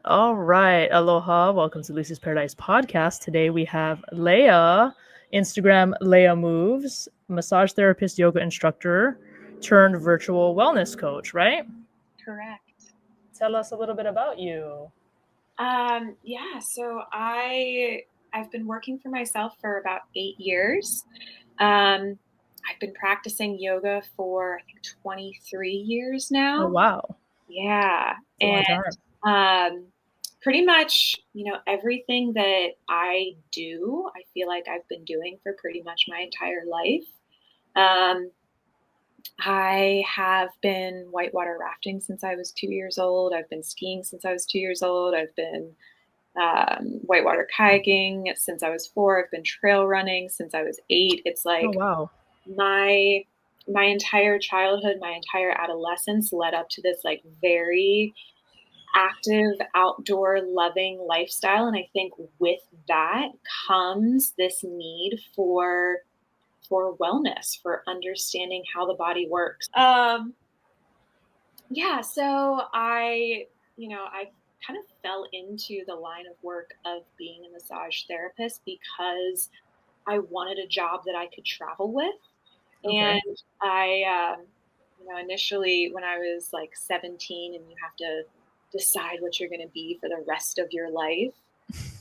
All right. Aloha. Welcome to Lucy's Paradise podcast. Today we have Leah, Instagram Leah Moves, massage therapist, yoga instructor, turned virtual wellness coach, right? Correct. Tell us a little bit about you. I've been working for myself for about 8 years. Um, I've been practicing yoga for I think 23 years Oh, now. wow. Yeah. It's a long And time. um, pretty much, everything that I do, I feel like I've been doing for pretty much my entire life. Um, I have been whitewater rafting since I was 2 years old. I've been skiing since I was 2 years old. I've been whitewater kayaking since I was 4. I've been trail running since I was 8. It's Oh, like wow. my my entire childhood, my entire adolescence led up to this like very active, outdoor loving lifestyle. And I think with that comes this need for wellness, for understanding how the body works. Yeah, so I kind of fell into the line of work of being a massage therapist because I wanted a job that I could travel with. Okay. And initially when I was like 17 and you have to decide what you're going to be for the rest of your life,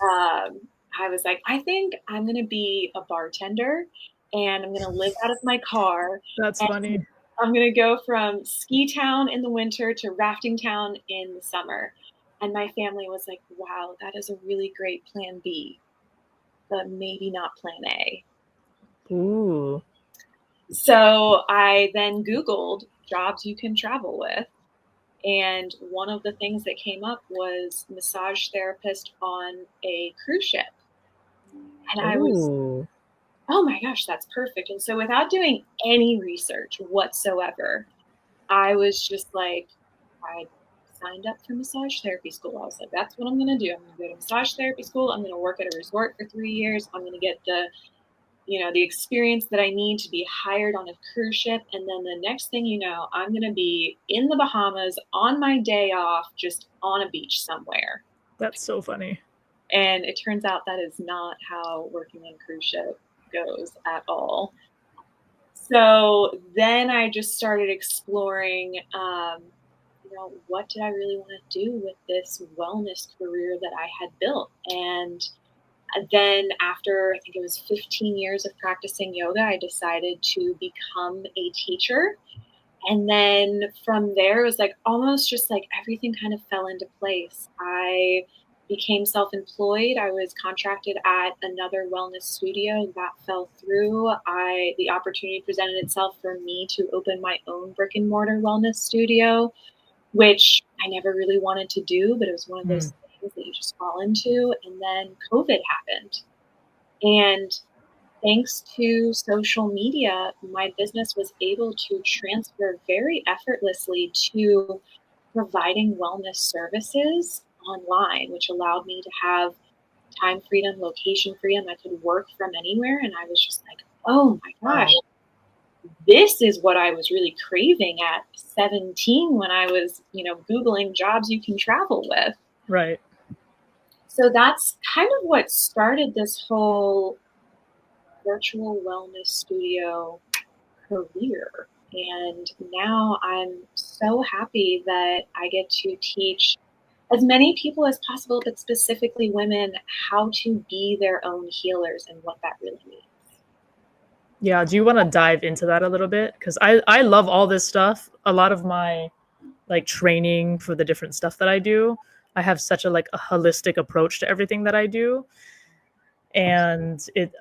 um, I was like, I think I'm going to be a bartender and I'm going to live out of my car. That's funny. I'm going to go from ski town in the winter to rafting town in the summer. And my family was like, wow, that is a really great plan B, but maybe not plan A. Ooh. So I then Googled jobs you can travel with. And one of the things that came up was massage therapist on a cruise ship. And I was, Ooh. oh my gosh, that's perfect. And so without doing any research whatsoever, I was just like, I signed up for massage therapy school. I was like, that's what I'm going to do. I'm going to go to massage therapy school. I'm going to work at a resort for 3 years. I'm going to get the experience that I need to be hired on a cruise ship. And then the next thing you know, I'm going to be in the Bahamas on my day off, just on a beach somewhere. That's so funny. And it turns out that is not how working on a cruise ship goes at all. So then I just started exploring, what did I really want to do with this wellness career that I had built? And then after I think it was 15 years of practicing yoga, I decided to become a teacher. And then from there, it was like almost just like everything kind of fell into place. I became self employed. I was contracted at another wellness studio. That fell through. The opportunity presented itself for me to open my own brick and mortar wellness studio, which I never really wanted to do, but it was one of Hmm. those things that you just fall into. And then COVID happened. And thanks to social media, my business was able to transfer very effortlessly to providing wellness services online, which allowed me to have time freedom, location freedom. I could work from anywhere. And I was just like, oh my gosh, Wow. this is what I was really craving at 17 when I was, Googling jobs you can travel with. Right. So that's kind of what started this whole virtual wellness studio career. And now I'm so happy that I get to teach as many people as possible, but specifically women, how to be their own healers and what that really means. Yeah, do you want to dive into that a little bit? Because I love all this stuff. A lot of my like training for the different stuff that I do, I have such a like a holistic approach to everything that I do, and it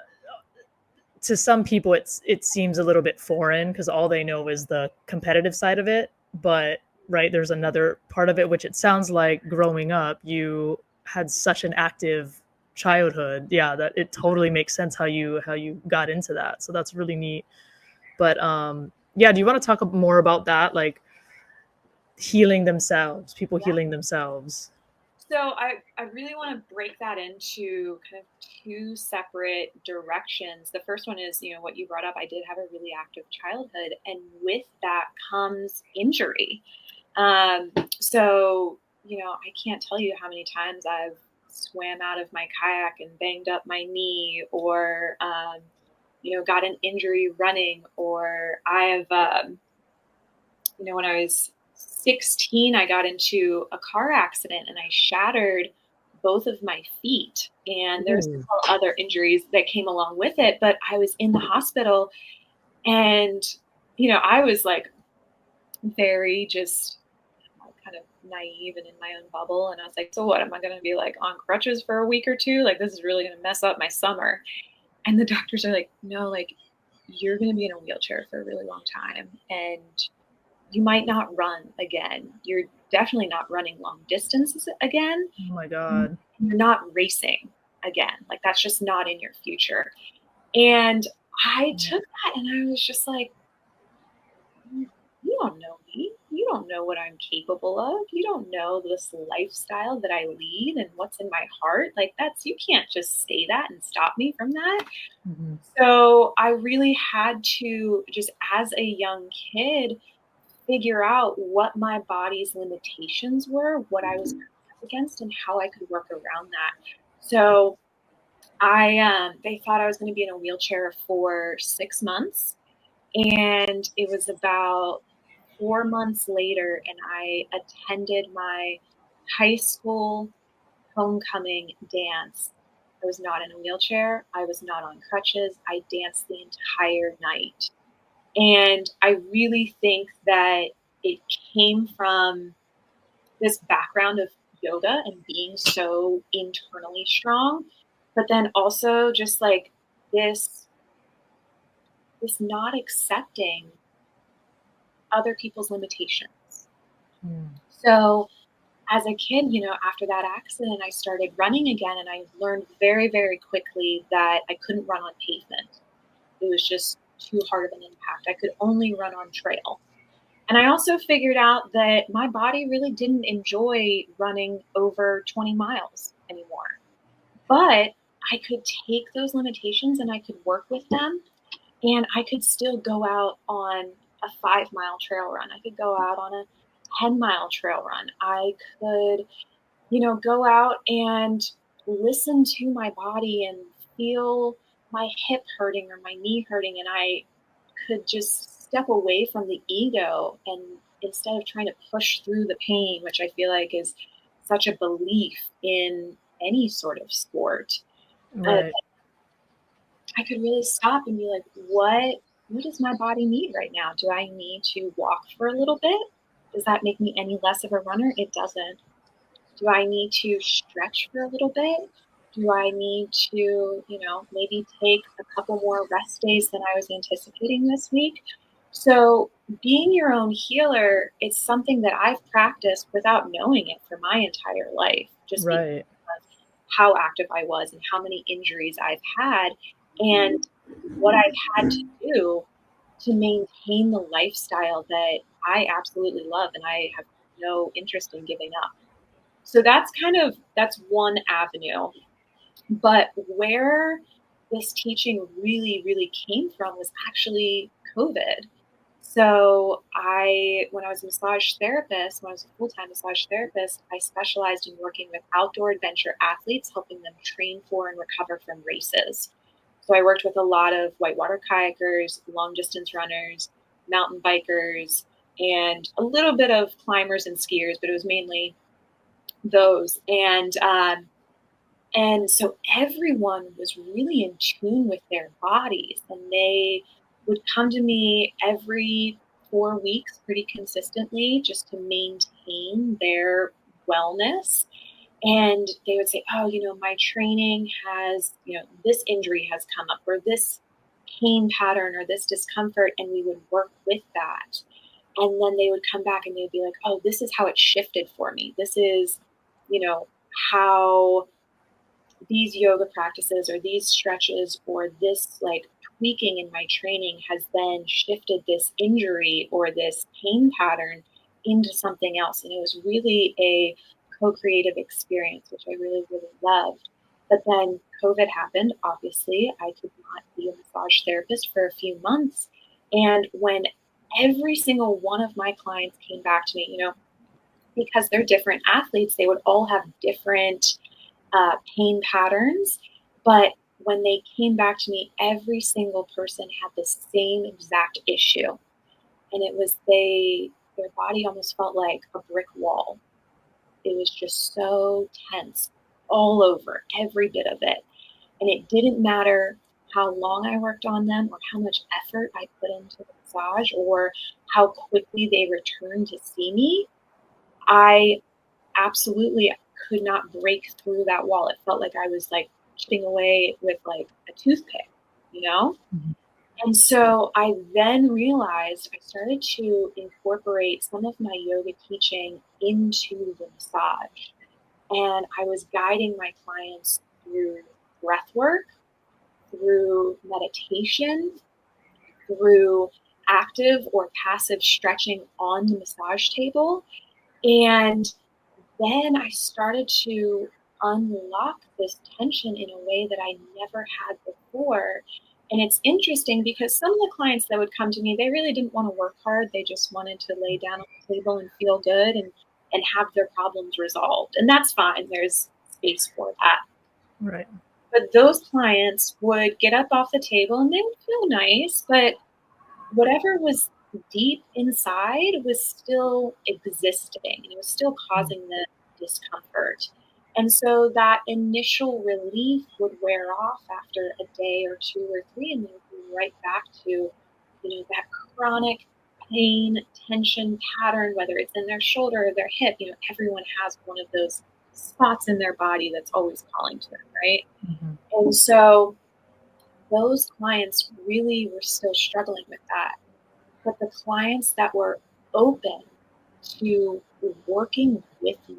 to some people it seems a little bit foreign because all they know is the competitive side of it. But right, there's another part of it which it sounds like growing up you had such an active childhood. Yeah, that it totally makes sense how you got into that. So that's really neat. But yeah, do you want to talk more about that, like healing themselves, people Yeah. healing themselves? So I really want to break that into kind of two separate directions. The first one is, what you brought up. I did have a really active childhood, and with that comes injury. So, I can't tell you how many times I've swam out of my kayak and banged up my knee, or, got an injury running, or I've, when I was 16, I got into a car accident and I shattered both of my feet. And there's Ooh. several other injuries that came along with it, but I was in the hospital and, I was like very just kind of naive and in my own bubble. And I was like, so what? Am I going to be like on crutches for a week or two? Like, this is really going to mess up my summer. And the doctors are like, no, like, you're going to be in a wheelchair for a really long time. And you might not run again. You're definitely not running long distances again. Oh my God. You're not racing again. Like, that's just not in your future. And I took that and I was just like, you don't know me. You don't know what I'm capable of. You don't know this lifestyle that I lead and what's in my heart. Like, you can't just say that and stop me from that. Mm-hmm. So I really had to, just as a young kid, figure out what my body's limitations were, what I was up against, and how I could work around that. So they thought I was going to be in a wheelchair for 6 months. And it was about 4 months later, and I attended my high school homecoming dance. I was not in a wheelchair. I was not on crutches. I danced the entire night. And I really think that it came from this background of yoga and being so internally strong, but then also just like this not accepting other people's limitations. Mm. So as a kid, after that accident, I started running again, and I learned very, very quickly that I couldn't run on pavement. It was just too hard of an impact. I could only run on trail. And I also figured out that my body really didn't enjoy running over 20 miles anymore. But I could take those limitations and I could work with them, and I could still go out on a 5 mile trail run. I could go out on a 10-mile trail run. I could, go out and listen to my body and feel my hip hurting or my knee hurting. And I could just step away from the ego, and instead of trying to push through the pain, which I feel like is such a belief in any sort of sport, uh, Right. I could really stop and be like, what does my body need right now? Do I need to walk for a little bit? Does that make me any less of a runner? It doesn't. Do I need to stretch for a little bit? Do I need to, maybe take a couple more rest days than I was anticipating this week? So being your own healer is something that I've practiced without knowing it for my entire life, just because Right. of how active I was and how many injuries I've had, and what I've had to do to maintain the lifestyle that I absolutely love and I have no interest in giving up. So that's one avenue. But where this teaching really, really came from was actually COVID. So when I was a massage therapist, when I was a full-time massage therapist, I specialized in working with outdoor adventure athletes, helping them train for and recover from races. So I worked with a lot of whitewater kayakers, long distance runners, mountain bikers, and a little bit of climbers and skiers, but it was mainly those. And so everyone was really in tune with their bodies, and they would come to me every 4 weeks pretty consistently just to maintain their wellness. And they would say, oh, my training has, this injury has come up, or this pain pattern, or this discomfort. And we would work with that. And then they would come back and they'd be like, oh, this is how it shifted for me. This is, how these yoga practices or these stretches or this like tweaking in my training has then shifted this injury or this pain pattern into something else. And it was really a co-creative experience, which I really, really loved. But then COVID happened, obviously. I could not be a massage therapist for a few months. And when every single one of my clients came back to me, because they're different athletes, they would all have different pain patterns. But when they came back to me, every single person had the same exact issue. And it was their body almost felt like a brick wall. It was just so tense all over, every bit of it. And it didn't matter how long I worked on them or how much effort I put into the massage or how quickly they returned to see me. I absolutely could not break through that wall. It felt like I was like chipping away with like a toothpick, you know? Mhm. And so I then realized I started to incorporate some of my yoga teaching into the massage. And I was guiding my clients through breath work, through meditation, through active or passive stretching on the massage table. And then I started to unlock this tension in a way that I never had before. And it's interesting because some of the clients that would come to me, they really didn't want to work hard. They just wanted to lay down on the table and feel good and have their problems resolved. And that's fine. There's space for that. Right. But those clients would get up off the table and they would feel nice, but whatever was deep inside was still existing and it was still causing them discomfort. And so that initial relief would wear off after a day or two or three, and they would be right back to, that chronic pain, tension pattern, whether it's in their shoulder or their hip. Everyone has one of those spots in their body that's always calling to them, right? Mhm. And so those clients really were still struggling with that. But the clients that were open to working with me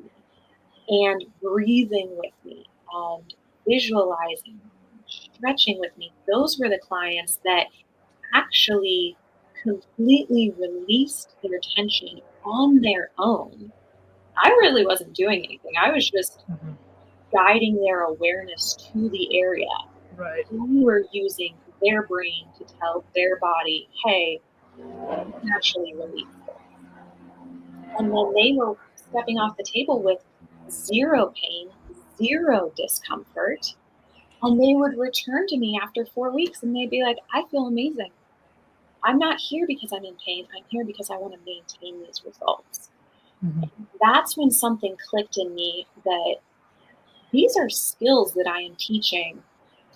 and breathing with me and visualizing, stretching with me, those were the clients that actually completely released their tension on their own. I really wasn't doing anything. I was just Mhm. guiding their awareness to the area. Right. We were using their brain to tell their body, hey, you can actually release it. And then they were stepping off the table with zero pain, zero discomfort. And they would return to me after 4 weeks and they'd be like, I feel amazing. I'm not here because I'm in pain. I'm here because I want to maintain these results. Mhm. That's when something clicked in me that these are skills that I am teaching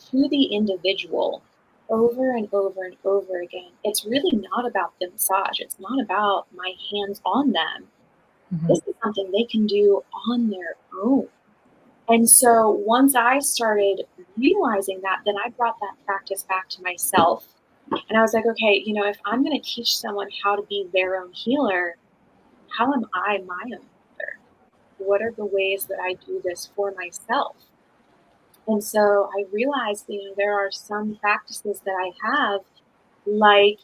to the individual over and over and over again. It's really not about the massage. It's not about my hands on them. Mhm. This is something they can do on their own. And so once I started realizing that, then I brought that practice back to myself. And I was like, okay, if I'm going to teach someone how to be their own healer, how am I my own healer? What are the ways that I do this for myself? And so I realized, there are some practices that I have, like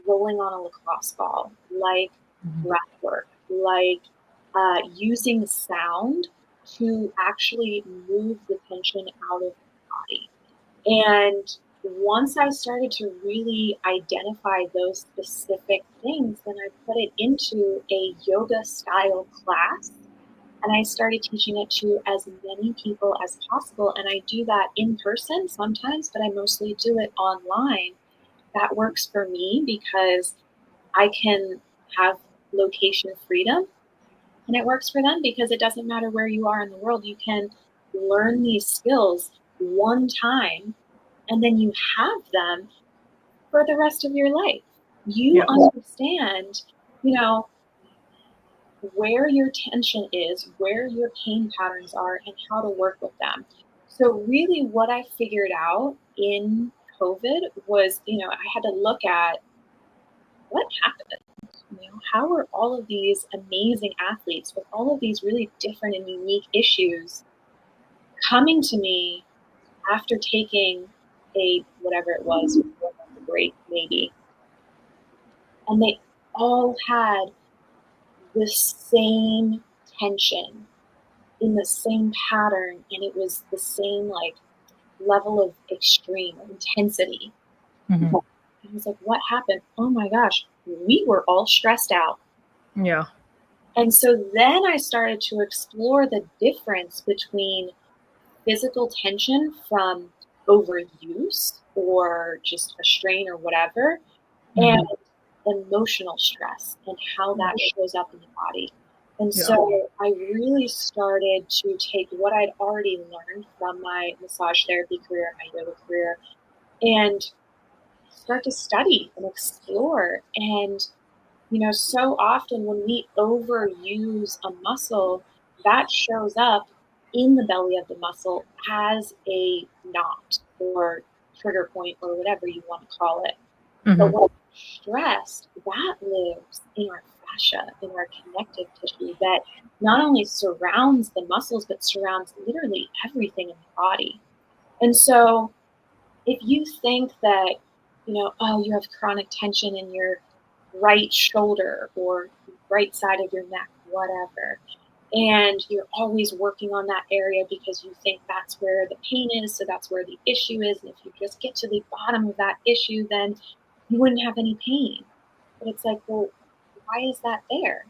rolling on a lacrosse ball, like Mhm. breath work, like using sound to actually move the tension out of the body. And once I started to really identify those specific things, then I put it into a yoga style class. And I started teaching it to as many people as possible. And I do that in person sometimes, but I mostly do it online. That works for me because I can have location freedom. And it works for them because it doesn't matter where you are in the world. You can learn these skills one time and then you have them for the rest of your life. You Yeah. understand, you know, where your tension is, where your pain patterns are, and how to work with them. So, really, what I figured out in COVID was, I had to look at what happened. How are all of these amazing athletes with all of these really different and unique issues coming to me after taking a whatever it was, 4 month break, maybe, and they all had the same tension in the same pattern, and it was the same like level of extreme intensity. Mhm. I was like, what happened? Oh my gosh, we were all stressed out. Yeah. And so then I started to explore the difference between physical tension from overuse or just a strain or whatever, and Mhm. emotional stress and how that shows up in the body. And Yeah. so I really started to take what I'd already learned from my massage therapy career, my yoga career, and start to study and explore. And, so often when we overuse a muscle, that shows up in the belly of the muscle as a knot or trigger point or whatever you want to call it. But Mhm. when we're stressed, that lives in our fascia, in our connective tissue that not only surrounds the muscles, but surrounds literally everything in the body. And so if you think that, oh, you have chronic tension in your right shoulder or right side of your neck, whatever, and you're always working on that area because you think that's where the pain is, so that's where the issue is. And if you just get to the bottom of that issue, then you wouldn't have any pain. But it's like, well, why is that there?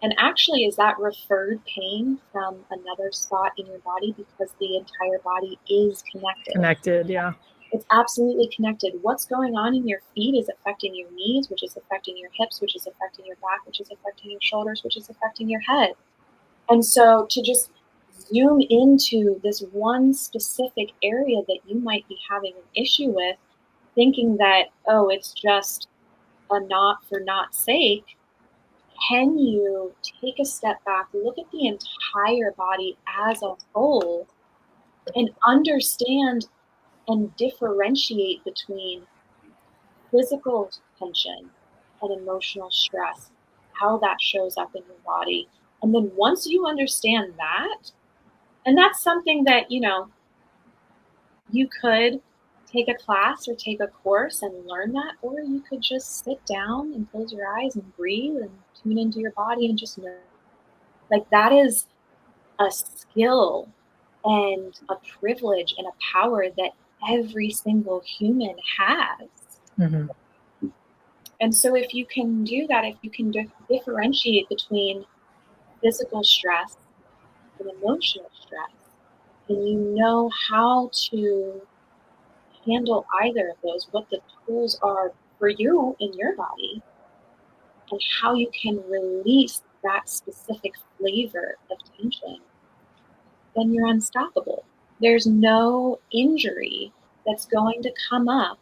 And actually, is that referred pain from another spot in your body because the entire body is connected? Connected. Yeah. It's absolutely connected. What's going on in your feet is affecting your knees, which is affecting your hips, which is affecting your back, which is affecting your shoulders, which is affecting your head. And so to just zoom into this one specific area that you might be having an issue with, thinking that, oh, it's just a knot for knot's sake, can you take a step back, look at the entire body as a whole, and understand and differentiate between physical tension and emotional stress, how that shows up in your body? And then once you understand that, and that's something that, you could take a class or take a course and learn that, or you could just sit down and close your eyes and breathe and tune into your body and just know. Like that is a skill and a privilege and a power that every single human has. Mhm. And so, if you can do that, if you can differentiate between physical stress and emotional stress, and you know how to handle either of those, what the tools are for you in your body, and how you can release that specific flavor of tension, then you're unstoppable. There's no injury that's going to come up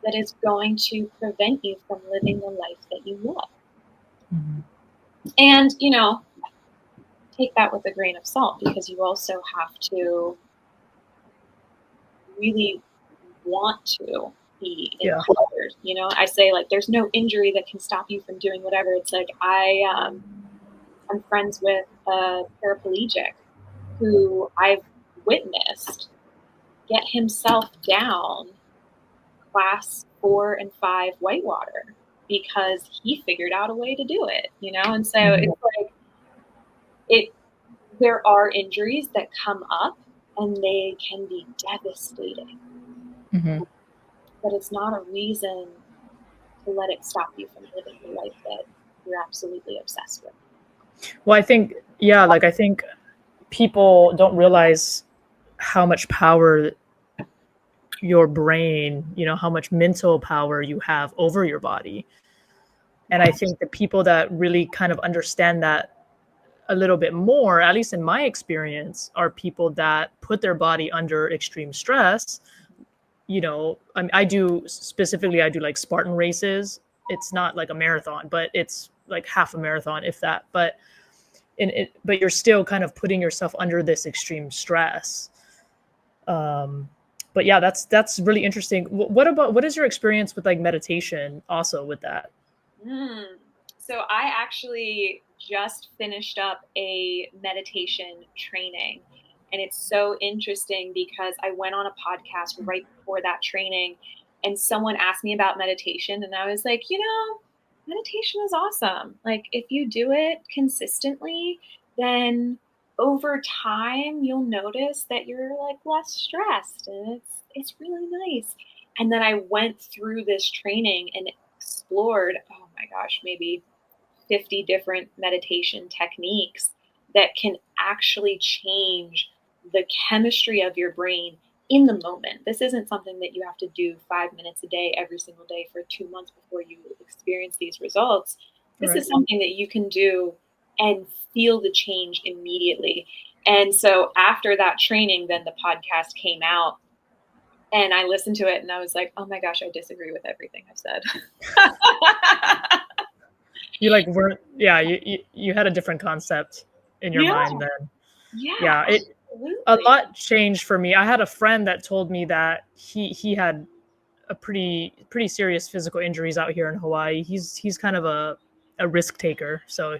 that is going to prevent you from living the life that you love. Mhm. And, take that with a grain of salt because you also have to really want to be Yeah. empowered. I say like there's no injury that can stop you from doing whatever. It's like I'm friends with a paraplegic who I've witnessed get himself down class 4 and 5 whitewater because he figured out a way to do it. And so Mhm. it's like it there are injuries that come up and they can be devastating, Mhm. but it's not a reason to let it stop you from living the life that you're absolutely obsessed with. Well, I think, yeah, like I think people don't realize how much power your brain, how much mental power you have over your body. And I think the people that really kind of understand that a little bit more, at least in my experience, are people that put their body under extreme stress. I mean, I do like Spartan races. It's not like a marathon, but it's like half a marathon, if that. But you're still kind of putting yourself under this extreme stress. Um, but yeah, that's really interesting. What is your experience with like meditation also with that? Mm. So I actually just finished up a meditation training. And it's so interesting because I went on a podcast right before that training and someone asked me about meditation. And I was like, meditation is awesome. Like, if you do it consistently, then over time you'll notice that you're like less stressed and it's really nice. And then I went through this training and explored, oh my gosh, maybe 50 different meditation techniques that can actually change the chemistry of your brain in the moment. This isn't something that you have to do 5 minutes a day, every single day for 2 months before you experience these results. This Right. is something that you can do and feel the change immediately. And so after that training, then the podcast came out and I listened to it and I was like, oh my gosh, I disagree with everything I've said. You like weren't, yeah, you had a different concept in your Yeah, mind then. yeah, Yeah, a absolutely. lot changed for me. I had a friend that told me that he had a pretty serious physical injuries out here in Hawaii. He's kind of a risk taker, so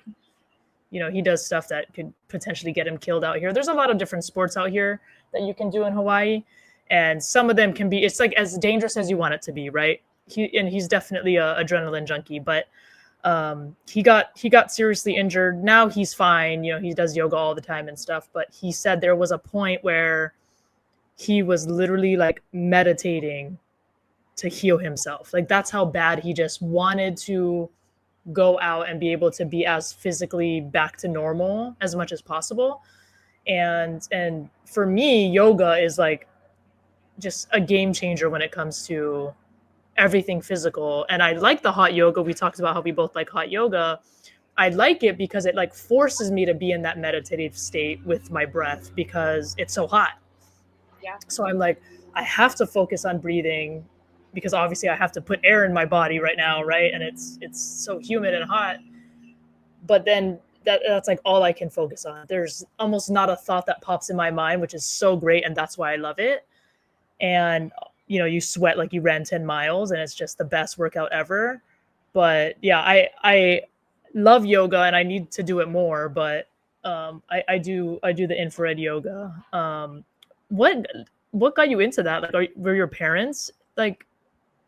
he does stuff that could potentially get him killed out here. There's a lot of different sports out here that you can do in Hawaii, and some of them can be, it's like as dangerous as you want it to be, right? He's definitely a adrenaline junkie, but he got seriously injured. Now he's fine. He does yoga all the time and stuff, but he said there was a point where he was literally like meditating to heal himself. Like that's how bad he just wanted to go out and be able to be as physically back to normal as much as possible. And for me, yoga is like just a game changer when it comes to everything physical. And I like the hot yoga. We talked about how we both like hot yoga. I like it because it like forces me to be in that meditative state with my breath because it's so hot. Yeah. So I'm like, I have to focus on breathing because obviously I have to put air in my body right now, right? And it's so humid and hot. But then that's like all I can focus on. There's almost not a thought that pops in my mind, which is so great, and that's why I love it. And you sweat like you ran 10 miles, and it's just the best workout ever. But yeah, I love yoga, and I need to do it more. But I do the infrared yoga. What what got you into that? Like, were your parents like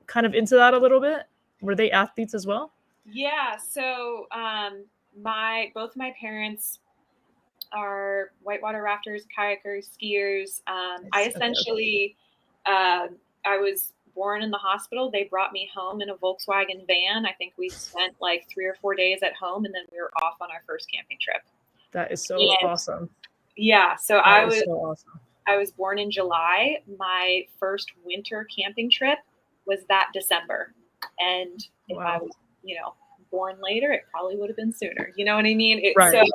kind of into that a little bit? Were they athletes as well? Yeah. So my both my parents are whitewater rafters, kayakers, skiers. I Nice. Okay, okay. essentially I was born in the hospital. They brought me home in a Volkswagen van. I think we spent like 3 or 4 days at home, and then we were off on our first camping trip. That is so And awesome. yeah, so That is so awesome. I was born in July. My first winter camping trip was that December. And if I Wow. was, born later, it probably would have been sooner. You know what I mean? So Right.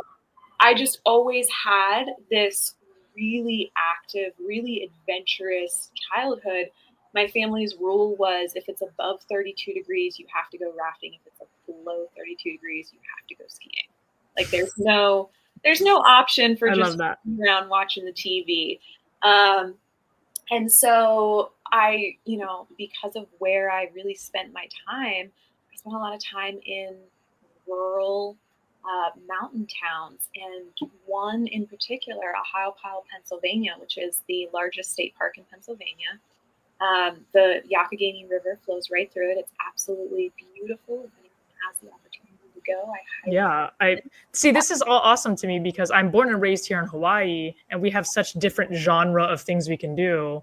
I just always had this really active, really adventurous childhood. My family's rule was if it's above 32 degrees, you have to go rafting. If it's below 32 degrees, you have to go skiing. Like there's no option for I love just that. sitting around watching the TV. Um, and so because of where I really spent my time, I spent a lot of time in rural mountain towns, and one in particular, Ohiopyle, Pennsylvania, which is the largest state park in Pennsylvania. The Yakagani River flows right through it. It's absolutely beautiful. If anyone has the opportunity to go, I highly Yeah, I recommend. see. This is all awesome to me because I'm born and raised here in Hawaii, and we have such different genre of things we can do.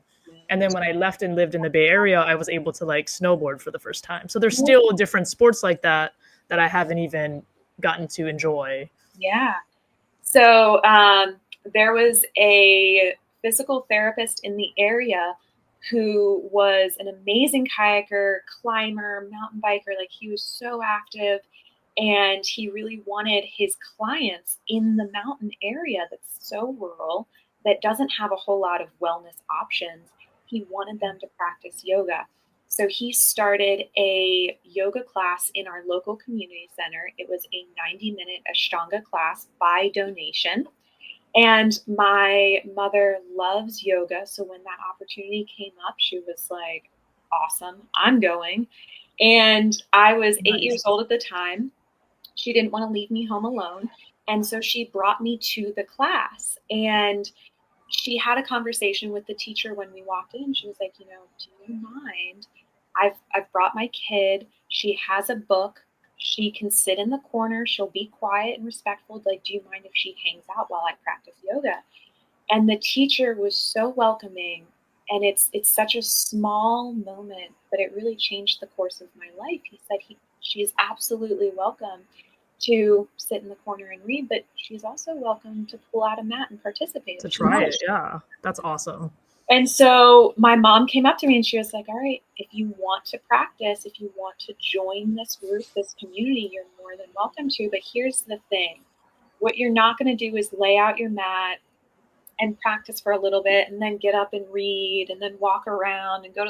And then when I left and lived in the Bay Area, I was able to like snowboard for the first time. So there's still different sports like that that I haven't even gotten to enjoy. Yeah. So there was a physical therapist in the area who was an amazing kayaker, climber, mountain biker. Like he was so active, and he really wanted his clients in the mountain area that's so rural that doesn't have a whole lot of wellness options. He wanted them to practice yoga. So he started a yoga class in our local community center. It was a 90-minute Ashtanga class by donation. And my mother loves yoga. So when that opportunity came up, she was like, awesome, I'm going. And I was 8 years Nice. old at the time. She didn't want to leave me home alone. And so she brought me to the class. And she had a conversation with the teacher when we walked in. She was like, do you mind? I've brought my kid. She has a book. She can sit in the corner. She'll be quiet and respectful. Like, do you mind if she hangs out while I practice yoga? And the teacher was so welcoming. And it's such a small moment, but it really changed the course of my life. He said she is absolutely welcome to sit in the corner and read, but she's also welcome to pull out a mat and participate To if she try it. wants. Yeah. That's awesome. And so my mom came up to me and she was like, all right, if you want to practice, if you want to join this group, this community, you're more than welcome to. But here's the thing. What you're not going to do is lay out your mat and practice for a little bit and then get up and read and then walk around and go to the